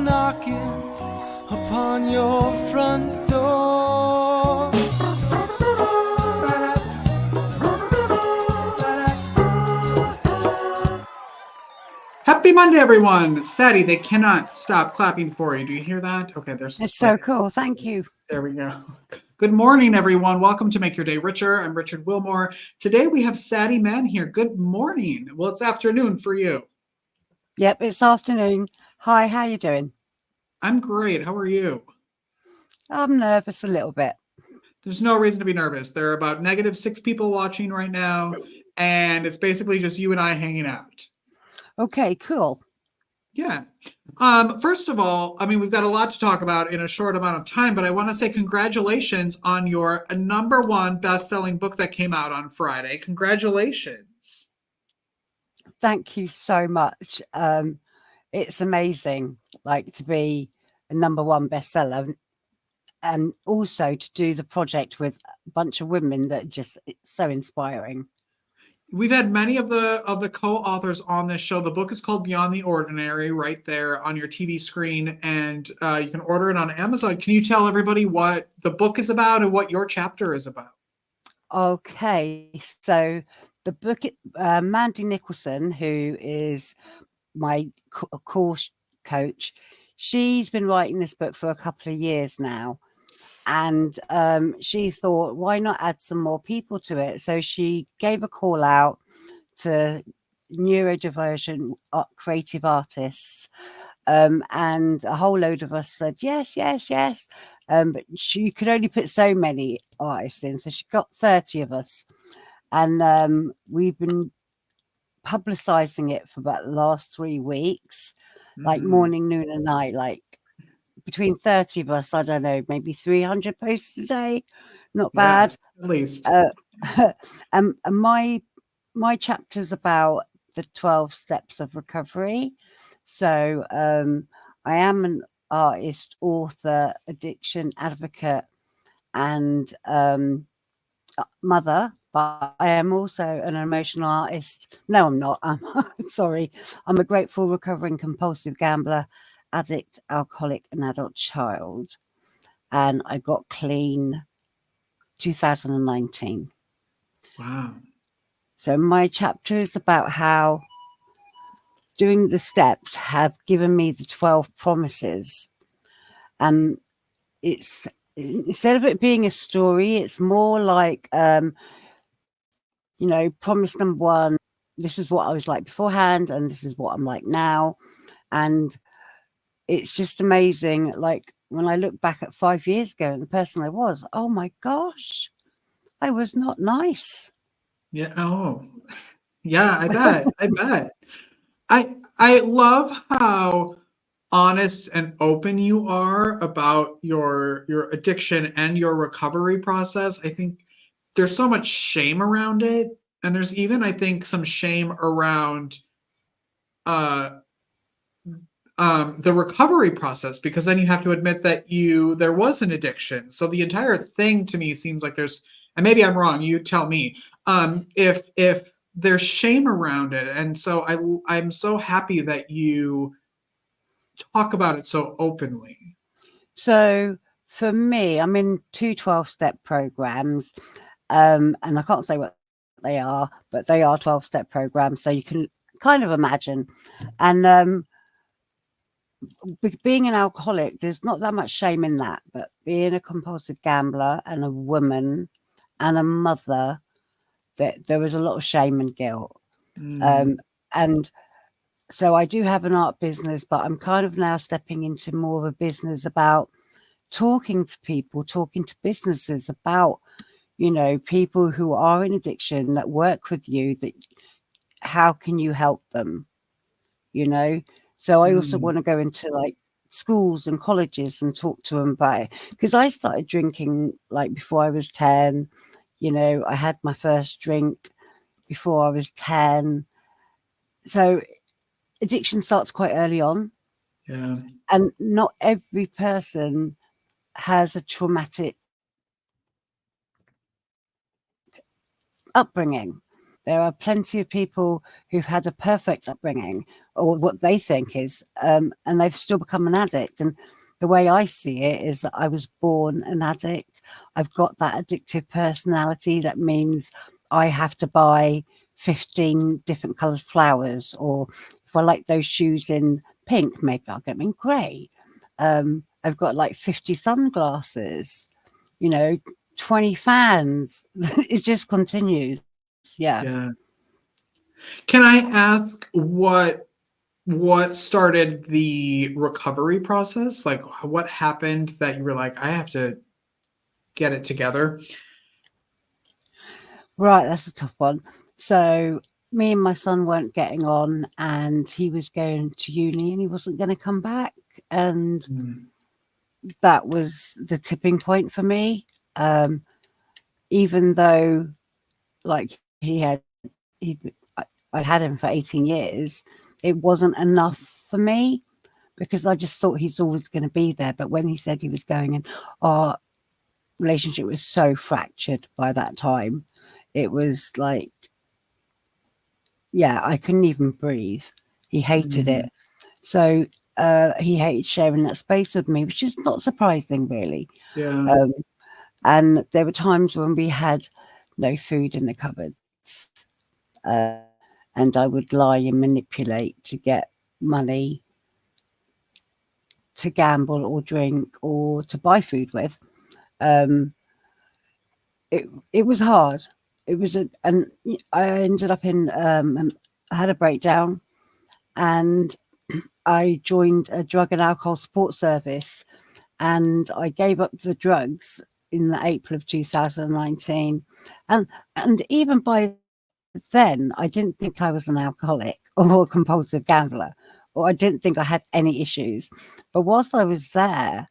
knocking upon your front door. Happy Monday, everyone. Satty, they cannot stop clapping for you. Do you hear that? Okay, there's It's so cool. Thank you. There we go. Good morning, everyone. Welcome to Make Your Day Richer. I'm Richard Wilmore. Today we have Satty Mann here. Good morning. Well, it's afternoon for you. Yep, it's afternoon. Hi, how you doing? I'm great. How are you? I'm nervous a little bit. There's no reason to be nervous. There are about -6 people watching right now, and it's basically just you and I hanging out. Okay, cool. Yeah. First of all, I mean, we've got a lot to talk about in a short amount of time, but I want to say congratulations on your #1 best-selling book that came out on Friday. Congratulations. Thank you so much. It's amazing, like, to be a #1 bestseller, and also to do the project with a bunch of women that just, it's so inspiring. We've had many of the co-authors on this show. The book is called Beyond the Ordinary, right there on your TV screen, and you can order it on Amazon. Can you tell everybody what the book is about and what your chapter is about? Okay, so the book, Mandy Nicholson, who is my course coach, she's been writing this book for a couple of years now. And she thought, why not add some more people to it? So she gave a call out to neurodivergent creative artists, and a whole load of us said yes, yes, yes. But she could only put so many artists in, so she got 30 of us, and we've been publicizing it for about the last 3 weeks, like morning, noon, and night, like between 30 of us, I don't know, maybe 300 posts a day. Not bad. Yeah, at least. And my chapter's about the 12 steps of recovery. So I am an artist, author, addiction advocate, and mother, but I am also an emotional artist. No, I'm not. I'm sorry. I'm a grateful, recovering, compulsive gambler, addict, alcoholic, and adult child. And I got clean 2019. Wow. So my chapter is about how doing the steps have given me the 12 promises. And it's, instead of it being a story, it's more like, promise number 1, this is what I was like beforehand, and this is what I'm like now. And it's just amazing. Like, when I look back at 5 years ago and the person I was, oh my gosh, I was not nice. Yeah. Oh, yeah. I bet. I bet. I love how honest and open you are about your addiction and your recovery process. I think there's so much shame around it, and there's even, I think, some shame around the recovery process, because then you have to admit that there was an addiction. So the entire thing to me seems like there's, and maybe I'm wrong, you tell me, if there's shame around it. And so I'm so happy that you talk about it so openly. So for me, I'm in 2 12-step programs, and I can't say what they are, but they are 12-step programs, so you can kind of imagine. And being an alcoholic, there's not that much shame in that, but being a compulsive gambler and a woman and a mother, there was a lot of shame and guilt. And so I do have an art business, but I'm kind of now stepping into more of a business about talking to people, talking to businesses about, people who are in addiction that work with you, that how can you help them, So I also want to go into like schools and colleges and talk to them about it, because I started drinking like before I was 10. I had my first drink before I was 10. So addiction starts quite early on. Yeah. And not every person has a traumatic upbringing. there are plenty of people who've had a perfect upbringing, or what they think is, and they've still become an addict. And the way I see it is that I was born an addict. I've got that addictive personality. That means I have to buy 15 different coloured flowers, or if I like those shoes in pink, maybe I'll get them in grey. I've got like 50 sunglasses, 20 fans. It just continues. Yeah. Yeah. Can I ask what started the recovery process? Like, what happened that you were like, I have to get it together? Right, that's a tough one. So me and my son weren't getting on, and he was going to uni and he wasn't going to come back. And Mm. that was the tipping point for me. Even though, like, I'd had him for 18 years, it wasn't enough for me, because I just thought he's always going to be there. But when he said he was going, and our relationship was so fractured by that time, it was like, yeah, I couldn't even breathe. He hated it. So he hated sharing that space with me, which is not surprising, really. Yeah. And there were times when we had no food in the cupboards, and I would lie and manipulate to get money to gamble or drink or to buy food with. It was hard. It was and I ended up in I had a breakdown, and I joined a drug and alcohol support service, and I gave up the drugs in the April of 2019. And even by then, I didn't think I was an alcoholic or a compulsive gambler, or I didn't think I had any issues. But whilst I was there,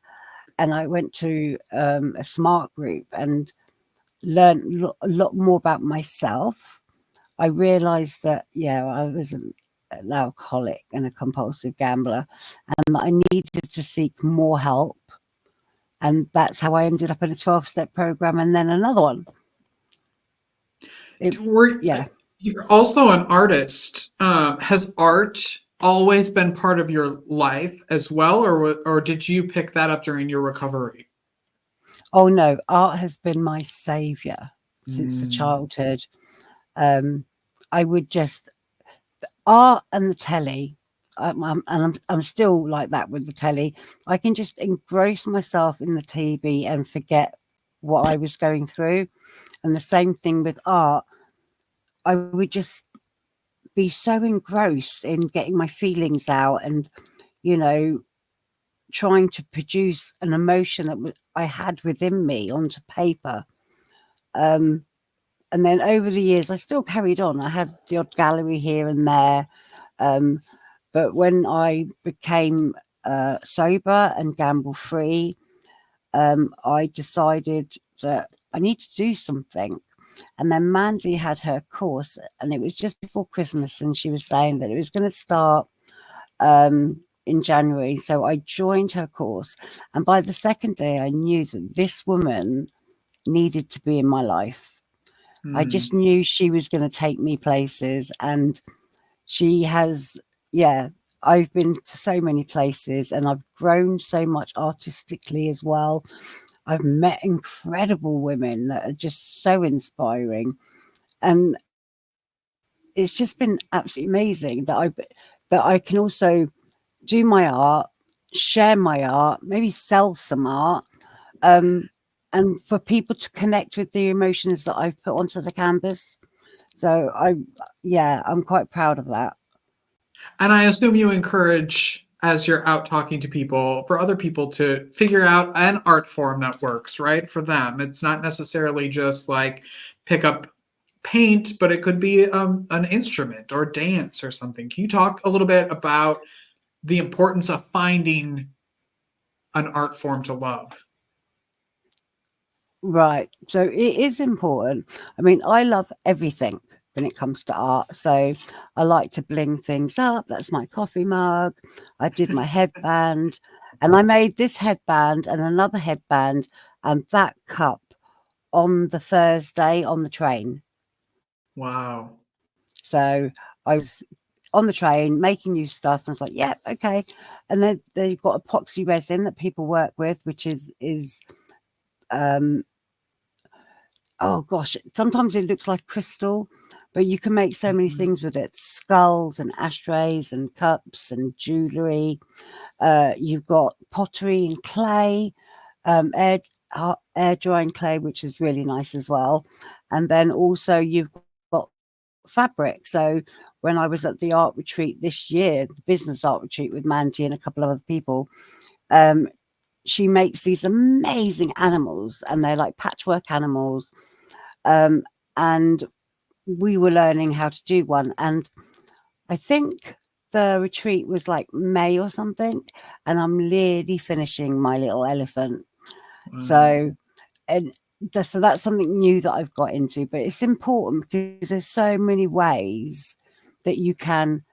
and I went to a smart group and learned a lot more about myself, I realized that, yeah, I was an alcoholic and a compulsive gambler, and that I needed to seek more help. And that's how I ended up in a 12-step program, and then another one. Yeah. You're also an artist. Has art always been part of your life as well, or did you pick that up during your recovery? Oh no, art has been my savior since the Mm. childhood. I would just art and the telly. I'm still like that with the telly. I can just engross myself in the TV and forget what I was going through. And the same thing with art. I would just be so engrossed in getting my feelings out, and trying to produce an emotion that I had within me onto paper. And then over the years, I still carried on. I had the odd gallery here and there. But when I became sober and gamble free, I decided that I need to do something. And then Mandy had her course, and it was just before Christmas, and she was saying that it was going to start in January. So I joined her course, and by the second day, I knew that this woman needed to be in my life. I just knew she was going to take me places, and she has. Yeah, I've been to so many places, and I've grown so much artistically as well. I've met incredible women that are just so inspiring, and it's just been absolutely amazing that I can also do my art, share my art, maybe sell some art, and for people to connect with the emotions that I've put onto the canvas. So I'm quite proud of that. And I assume you encourage, as you're out talking to people, for other people to figure out an art form that works, right? For them. It's not necessarily just like pick up paint, but it could be an instrument or dance or something. Can you talk a little bit about the importance of finding an art form to love? Right. So it is important. I mean, I love everything when it comes to art. So I like to bling things up. That's my coffee mug. I did my headband, and I made this headband and another headband and that cup on the Thursday on the train. Wow. So I was on the train making new stuff, and I was like, yeah, okay. And then they've got epoxy resin that people work with, which is oh gosh, sometimes it looks like crystal, but you can make so many things with it: skulls and ashtrays and cups and jewelry. You've got pottery and clay, air drying clay, which is really nice as well. And then also you've got fabric. So when I was at the art retreat this year, the business art retreat with Mandy and a couple of other people, she makes these amazing animals, and they're like patchwork animals. And we were learning how to do one. And I think the retreat was like May or something, and I'm nearly finishing my little elephant. So, and so that's something new that I've got into, but it's important because there's so many ways that you can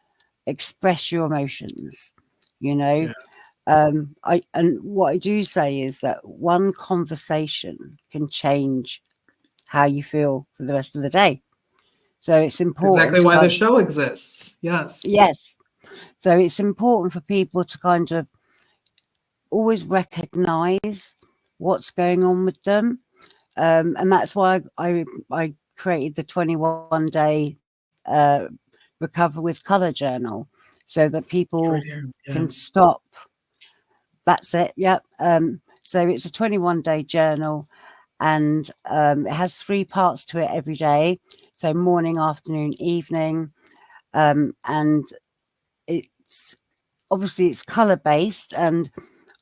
express your emotions, you know. And what I do say is that one conversation can change how you feel for the rest of the day. So it's important Exactly to why the show exists. Yes. yes. So it's important for people to kind of always recognize what's going on with them. And that's why I created the 21-day recover with color journal, so that people can stop. That's it. Yep. So it's a 21-day journal, and it has 3 parts to it every day. So morning, afternoon, evening. And it's obviously it's color based, and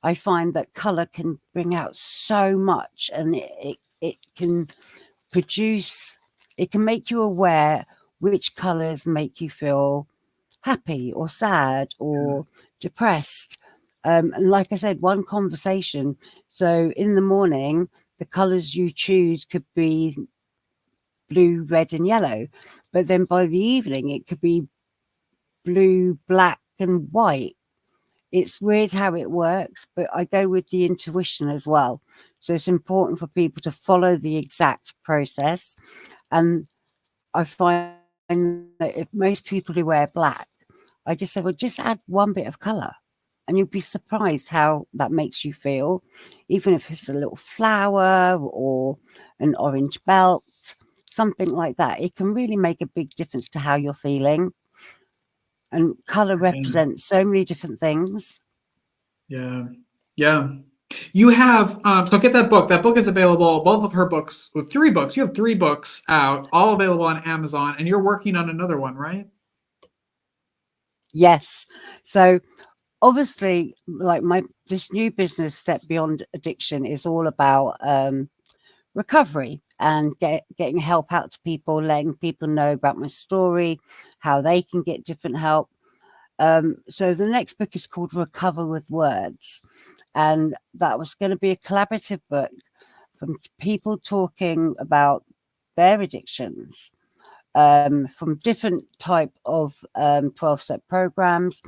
I find that color can bring out so much, and it can produce, it can make you aware which colors make you feel happy or sad or depressed. And like I said, one conversation. So in the morning, the colors you choose could be blue, red, and yellow. But then by the evening, it could be blue, black, and white. It's weird how it works, but I go with the intuition as well. So it's important for people to follow the exact process. And I find that if most people who wear black, I just say, well, just add one bit of color, and you'll be surprised how that makes you feel. Even if it's a little flower or an orange belt, something like that, it can really make a big difference to how you're feeling. And color represents so many different things. Yeah. You have so get that book. That book is available. Both of her books, with 3 books. You have 3 books out, all available on Amazon, and you're working on another one, right? Yes. So obviously, like this new business, Step Beyond Addiction, is all about recovery and getting help out to people, letting people know about my story, how they can get different help. So the next book is called Recover with Words, and that was going to be a collaborative book from people talking about their addictions, from different type of 12-step programs.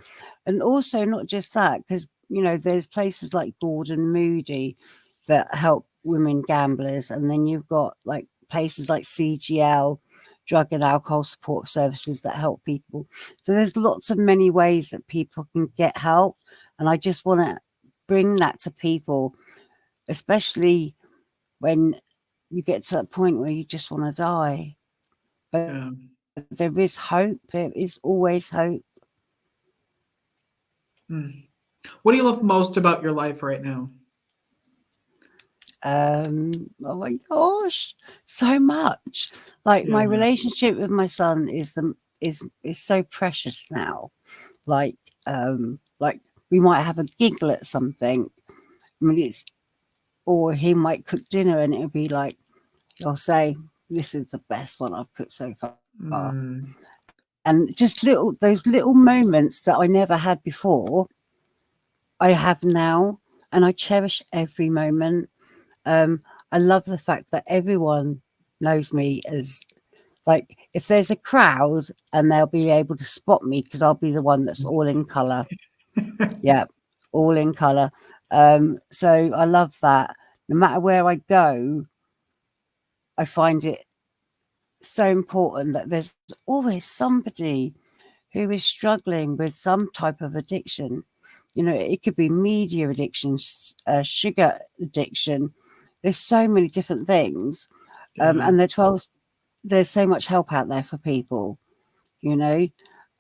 And also not just that, because there's places like Gordon Moody that help women gamblers, and then you've got like places like CGL, drug and alcohol support services, that help people. So there's lots of many ways that people can get help, and I just want to bring that to people, especially when you get to that point where you just want to die. But there is hope. There is always hope. What do you love most about your life right now? Oh my gosh, so much. Like my relationship with my son is so precious now. Like we might have a giggle at something. I mean, or he might cook dinner and it'll be like, I'll say, this is the best one I've cooked so far. And just those little moments that I never had before, I have now, and I cherish every moment. I love the fact that everyone knows me as, like, if there's a crowd and they'll be able to spot me because I'll be the one that's all in color. Yeah, all in color. So I love that. No matter where I go, I find it so important that there's always somebody who is struggling with some type of addiction. You know, it could be media addiction, sugar addiction. There's so many different things. And there's so much help out there for people, you know.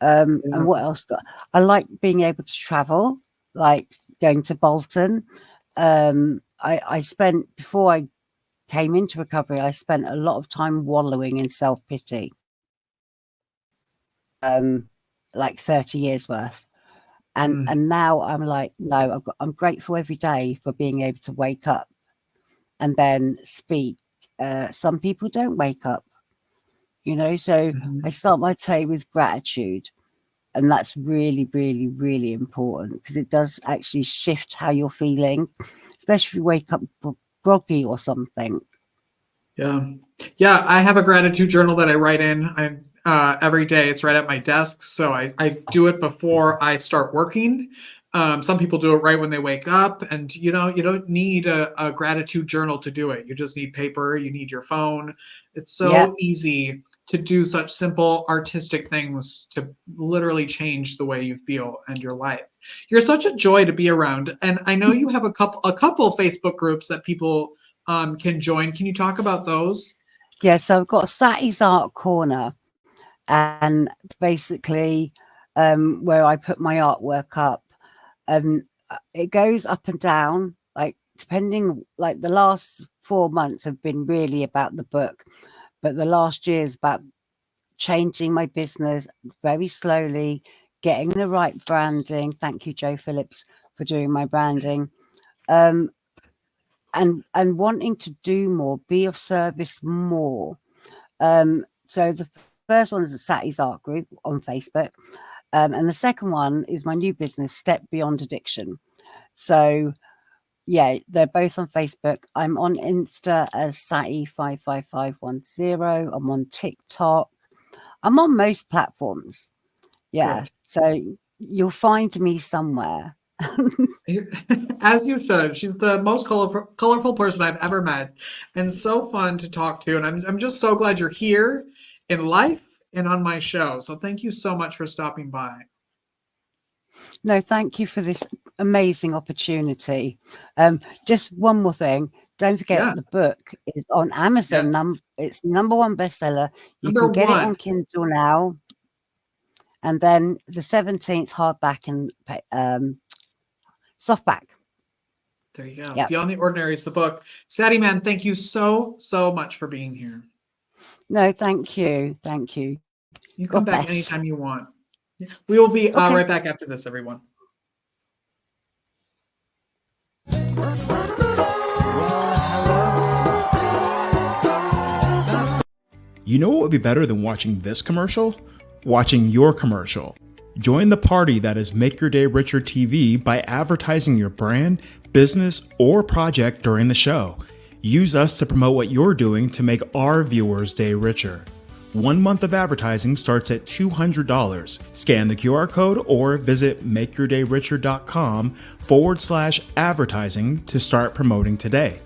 And what else? I like being able to travel, like going to Bolton. I spent, before I came into recovery, I spent a lot of time wallowing in self-pity, like 30 years worth. And now I'm like, no, I'm grateful every day for being able to wake up and then speak. Some people don't wake up, you know, so I start my day with gratitude. And that's really, really, really important, because it does actually shift how you're feeling, especially if you wake up groggy or something. Yeah, I have a gratitude journal that I write in every day. It's right at my desk, so I do it before I start working. Some people do it right when they wake up, and you don't need a gratitude journal to do it. You just need paper, you need your phone. It's so easy to do such simple artistic things to literally change the way you feel and your life. You're such a joy to be around, and I know you have a couple Facebook groups that people can join. Can you talk about those? Yeah, so I've got Satty's Art Corner, and basically where I put my artwork up, and it goes up and down, like depending, like the last 4 months have been really about the book, but the last year is about changing my business very slowly, getting the right branding. Thank you, Joe Phillips, for doing my branding. And wanting to do more, be of service more. So the first one is the Satty's Art Group on Facebook. And the second one is my new business, Step Beyond Addiction. So yeah, they're both on Facebook. I'm on Insta as Satty55510. I'm on TikTok. I'm on most platforms. Yeah. Good. So you'll find me somewhere. As you should. She's the most colorful person I've ever met, and so fun to talk to. And I'm just so glad you're here in life and on my show. So thank you so much for stopping by. No, thank you for this amazing opportunity. Just one more thing. Don't forget the book is on Amazon. It's #1 bestseller. You can get it on Kindle now. And then the 17th hardback and softback. There you go. Beyond the Ordinary is the book. Satty Mann, thank you so much for being here. No, thank you. Thank you. You come back anytime you want. We will be right back after this, everyone. You know what would be better than watching this commercial? Watching your commercial. Join the party that is Make Your Day Richer TV by advertising your brand, business, or project during the show. Use us to promote what you're doing to make our viewers' day richer. 1 month of advertising starts at $200. Scan the QR code or visit makeyourdayricher.com/advertising to start promoting today.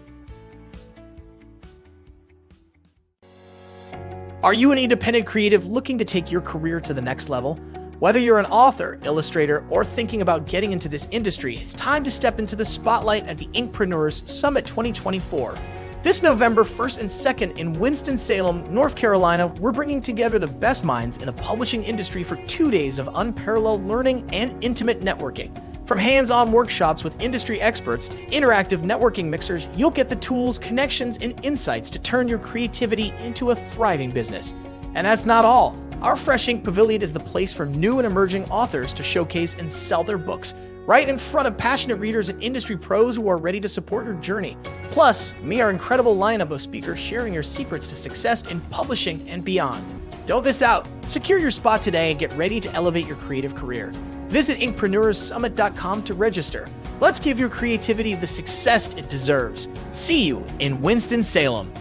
Are you an independent creative looking to take your career to the next level? Whether you're an author, illustrator, or thinking about getting into this industry, it's time to step into the spotlight at the INKpreneurs Summit 2024. This November 1st and 2nd in Winston-Salem, North Carolina, we're bringing together the best minds in the publishing industry for 2 days of unparalleled learning and intimate networking. From hands-on workshops with industry experts to interactive networking mixers, you'll get the tools, connections, and insights to turn your creativity into a thriving business. And that's not all. Our Fresh Ink Pavilion is the place for new and emerging authors to showcase and sell their books, right in front of passionate readers and industry pros who are ready to support your journey. Plus, meet our incredible lineup of speakers sharing your secrets to success in publishing and beyond. Don't miss out. Secure your spot today and get ready to elevate your creative career. Visit INKpreneursummit.com to register. Let's give your creativity the success it deserves. See you in Winston-Salem.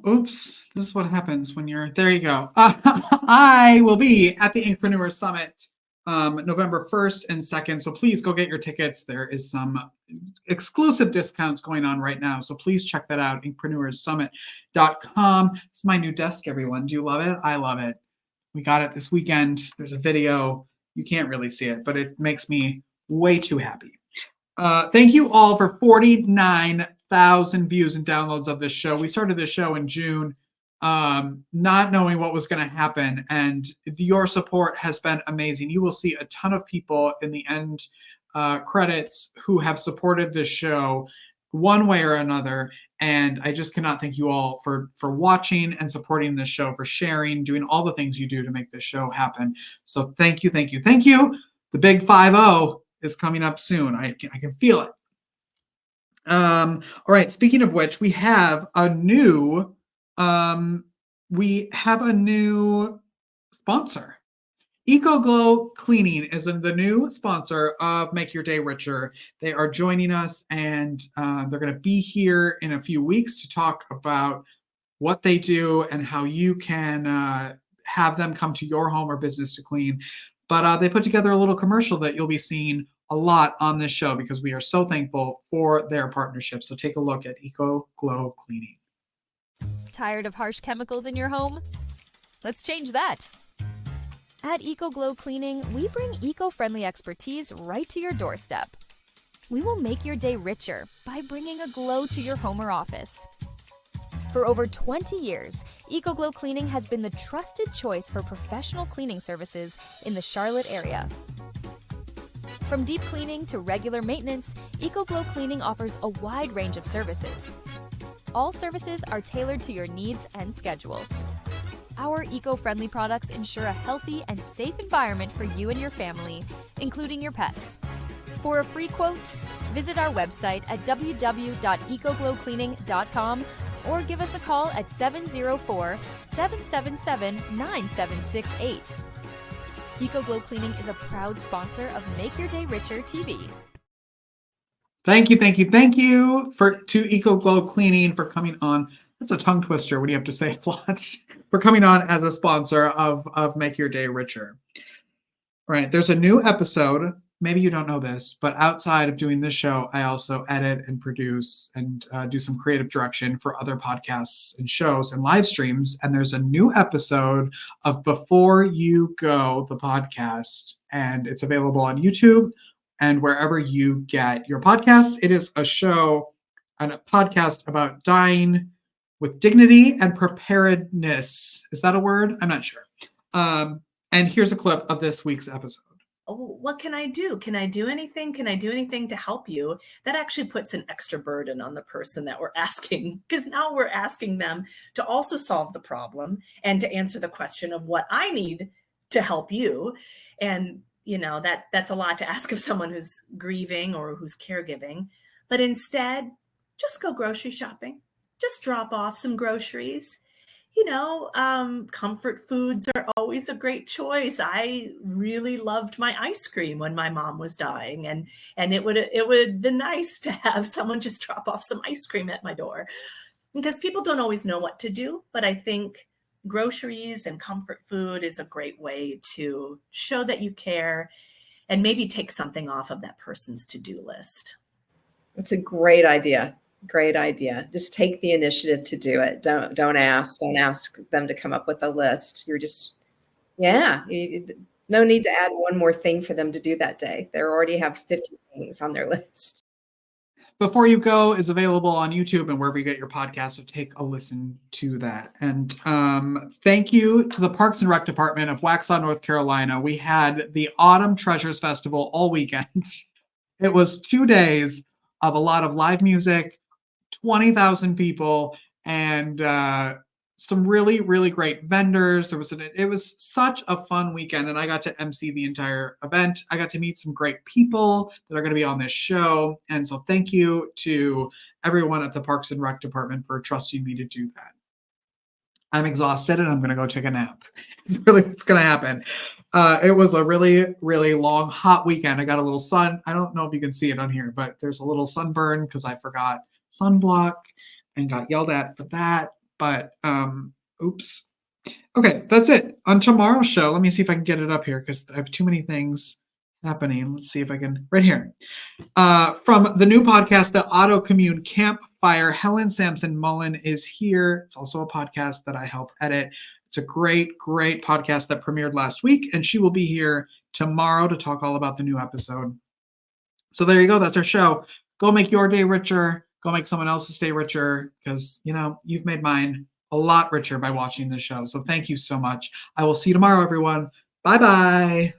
Oops. This is what happens when you're, there you go. I will be at the INKpreneurs Summit November 1st and 2nd. So please go get your tickets. There is some exclusive discounts going on right now. So please check that out, INKpreneursSummit.com. It's my new desk, everyone. Do you love it? I love it. We got it this weekend. There's a video. You can't really see it, but it makes me way too happy. Thank you all for 49,000 views and downloads of this show. We started this show in June, not knowing what was going to happen, and your support has been amazing. You will see a ton of people in the end credits who have supported this show one way or another, and I just cannot thank you all for watching and supporting this show, for sharing, doing all the things you do to make this show happen. So thank you, thank you, thank you. The big 5-0 is coming up soon. I can feel it. All right. Speaking of which, we have a new sponsor. EcoGlow Cleaning is the new sponsor of Make Your Day Richer. They are joining us, and they're going to be here in a few weeks to talk about what they do and how you can have them come to your home or business to clean. But they put together a little commercial that you'll be seeing a lot on this show because we are so thankful for their partnership. So take a look at EcoGlow Cleaning. Tired of harsh chemicals in your home? Let's change that. At EcoGlow Cleaning, we bring eco-friendly expertise right to your doorstep. We will make your day richer by bringing a glow to your home or office. For over 20 years, EcoGlow Cleaning has been the trusted choice for professional cleaning services in the Charlotte area. From deep cleaning to regular maintenance, EcoGlow Cleaning offers a wide range of services. All services are tailored to your needs and schedule. Our eco-friendly products ensure a healthy and safe environment for you and your family, including your pets. For a free quote, visit our website at www.ecoglowcleaning.com or give us a call at 704-777-9768. EcoGlow Cleaning is a proud sponsor of Make Your Day Richer TV. Thank you, thank you, thank you to EcoGlow Cleaning for coming on. That's a tongue twister when you have to say a lot. For coming on as a sponsor of Make Your Day Richer. All right, there's a new episode. Maybe you don't know this, but outside of doing this show, I also edit and produce and do some creative direction for other podcasts and shows and live streams. And there's a new episode of Before You Go, the podcast, and it's available on YouTube and wherever you get your podcasts. It is a show and a podcast about dying with dignity and preparedness. Is that a word? I'm not sure. And here's a clip of this week's episode. Oh, what can I do? Can I do anything? Can I do anything to help you? That actually puts an extra burden on the person that we're asking, because now we're asking them to also solve the problem and to answer the question of what I need to help you. And, you know, that's a lot to ask of someone who's grieving or who's caregiving. But instead, just go grocery shopping. Just drop off some groceries. You know, comfort foods are always a great choice. I really loved my ice cream when my mom was dying, and it would be nice to have someone just drop off some ice cream at my door, because people don't always know what to do. But I think groceries and comfort food is a great way to show that you care and maybe take something off of that person's to-do list. That's a great idea. Great idea. Just take the initiative to do it. Don't ask them to come up with a list. You're just, no need to add one more thing for them to do that day. They already have 50 things on their list. Before You Go is available on YouTube and wherever you get your podcasts, so take a listen to that. And thank you to the Parks and Rec Department of Waxhaw, North Carolina. We had the Autumn Treasures Festival all weekend. It was 2 days of a lot of live music, 20,000 people, and some really, really great vendors. It was such a fun weekend, and I got to MC the entire event. I got to meet some great people that are going to be on this show. And so thank you to everyone at the Parks and Rec Department for trusting me to do that. I'm exhausted and I'm going to go take a nap. Really, what's going to happen. It was a really, really long, hot weekend. I got a little sun. I don't know if you can see it on here, but there's a little sunburn because I forgot sunblock and got yelled at for that. But oops, Okay, that's it. On tomorrow's show, let me see if I can get it up here because I have too many things happening. Let's see if I can, right here. From the new podcast, The Auto Commune Campfire, Helen Sampson Mullen is here. It's also a podcast that I help edit. It's a great, great podcast that premiered last week, and she will be here tomorrow to talk all about the new episode. So there you go. That's our show. Go make your day richer. Go make someone else's day richer because, you've made mine a lot richer by watching this show. So thank you so much. I will see you tomorrow, everyone. Bye-bye.